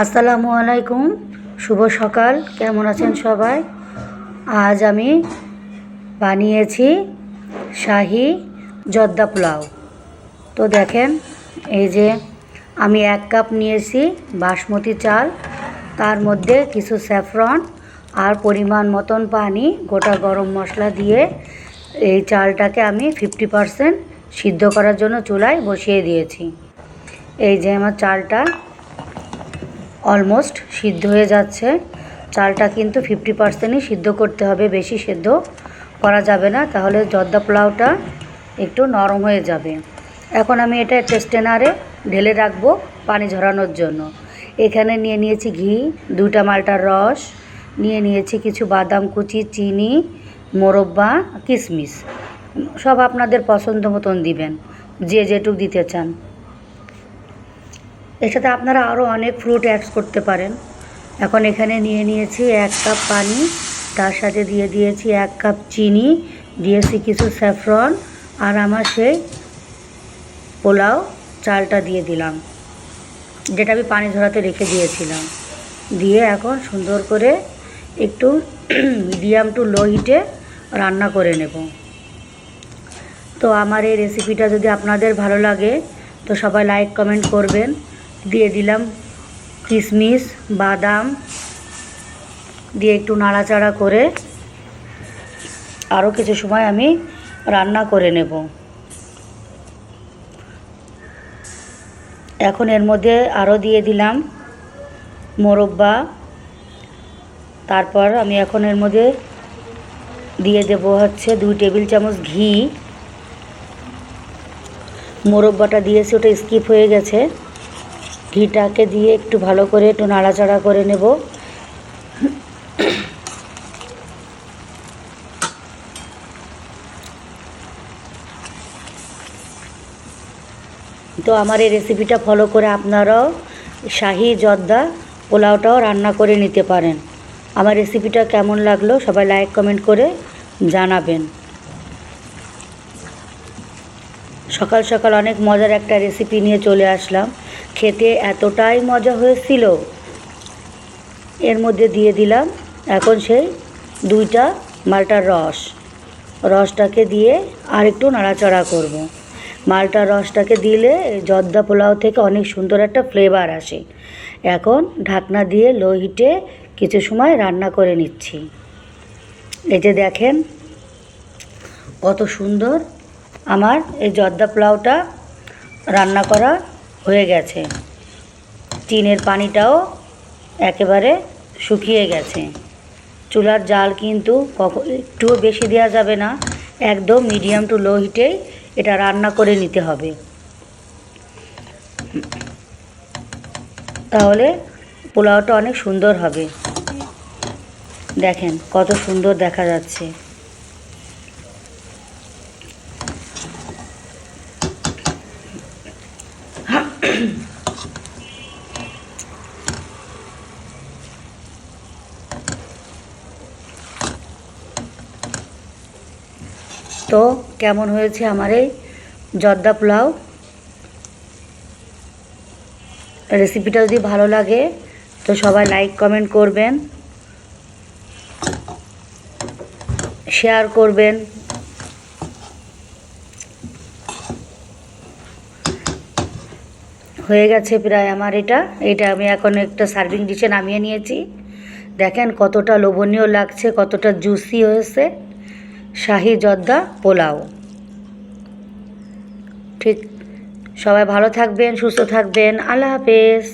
আসসালামু আলাইকুম, শুভ সকাল। কেমন আছেন সবাই? আজ আমি বানিয়েছি শাহি জর্দা পোলাও। তো দেখেন, এই যে আমি 1 কাপ নিয়েছি বাসমতি চাল, তার মধ্যে কিছু স্যাফরন আর পরিমাণ মতন পানি, গোটা গরম মশলা দিয়ে এই চালটাকে আমি 50% সিদ্ধ করার জন্য চুলায় বসিয়ে দিয়েছি। এই যে আমার চালটা অলমোস্ট সিদ্ধ হয়ে যাচ্ছে। চালটা কিন্তু 50%ই সিদ্ধ করতে হবে, বেশি সিদ্ধ করা যাবে না, তাহলে জর্দা পোলাওটা একটু নরম হয়ে যাবে। এখন আমি এটা একটা স্ট্রেনারে ঢেলে রাখবো পানি ঝরানোর জন্য। এখানে নিয়ে নিয়েছি ঘি, 2টা মালটার রস, নিয়ে নিয়েছি কিছু বাদাম কুচি, চিনি, মোরব্বা, কিশমিশ। সব আপনাদের পছন্দ মতন দিবেন, যে যেটুক দিতে চান। এর সাথে আপনারা আরও অনেক ফ্রুট অ্যাড করতে পারেন। এখন এখানে নিয়ে নিয়েছি 1 কাপ পানি, তার সাথে দিয়ে দিয়েছি 1 কাপ চিনি, দিয়েছি কিছু স্যাফরন, আর আমার সেই পোলাও চালটা দিয়ে দিলাম, যেটা আমি পানি ঝরাতে রেখে দিয়েছিলাম। দিয়ে এখন সুন্দর করে একটু মিডিয়াম টু লো হিটে রান্না করে নেব। তো আমার এই রেসিপিটা যদি আপনাদের ভালো লাগে তো সবাই লাইক কমেন্ট করবেন। দিয়ে দিলাম কিশমিশ, বাদাম, দিয়ে একটু নাড়াচাড়া করে আরও কিছু সময় আমি রান্না করে নেব। এখন এর মধ্যে আরও দিয়ে দিলাম মোরব্বা। তারপর আমি এখন এর মধ্যে দিয়ে দেব হচ্ছে 2 টেবিল চামচ ঘি। মোরব্বাটা দিয়েছি, ওটা স্কিপ হয়ে গেছে। ঘিটাকে দিয়ে একটু ভালো করে একটু নাড়াচাড়া করে নেব। তো আমার এই রেসিপিটা ফলো করে আপনারাও শাহি জর্দা পোলাওটাও রান্না করে নিতে পারেন। আমার রেসিপিটা কেমন লাগলো সবাই লাইক কমেন্ট করে জানাবেন। সকাল সকাল অনেক মজার একটা রেসিপি নিয়ে চলে আসলাম, খেতে এতটাই মজা হয়েছিল। এর মধ্যে দিয়ে দিলাম এখন সেই 2টা মালটার রসটাকে দিয়ে আর একটু নাড়াচাড়া করব। মালটার রসটাকে দিলে জর্দা পোলাও থেকে অনেক সুন্দর একটা ফ্লেভার আসে। এখন ঢাকনা দিয়ে লো হিটে কিছু সময় রান্না করে নিচ্ছি। এই যে দেখেন কত সুন্দর আমার এই জর্দা পোলাওটা রান্না করা হয়ে গেছে। টিনের পানিটাও একেবারে শুকিয়ে গেছে। চুলার জাল কিন্তু একটুও বেশি দেওয়া যাবে না, একদম মিডিয়াম টু লো হিটেই এটা রান্না করে নিতে হবে, তাহলে পোলাওটা অনেক সুন্দর হবে। দেখেন কত সুন্দর দেখা যাচ্ছে। তো কেমন হয়েছে আমার এই জর্দা পোলাও? রেসিপিটা যদি ভালো লাগে তো সবাই লাইক কমেন্ট করবেন, শেয়ার করবেন। হয়ে গেছে প্রায় আমার এটা আমি এখন একটা সার্ভিং ডিশে নামিয়ে নিয়েছি। দেখেন কতটা লোভনীয় লাগছে, কতটা জুসি হয়েছে শাহি জর্দা পোলাও। ঠিক, সবাই ভালো থাকবেন, সুস্থ থাকবেন। আল্লাহ হাফেজ।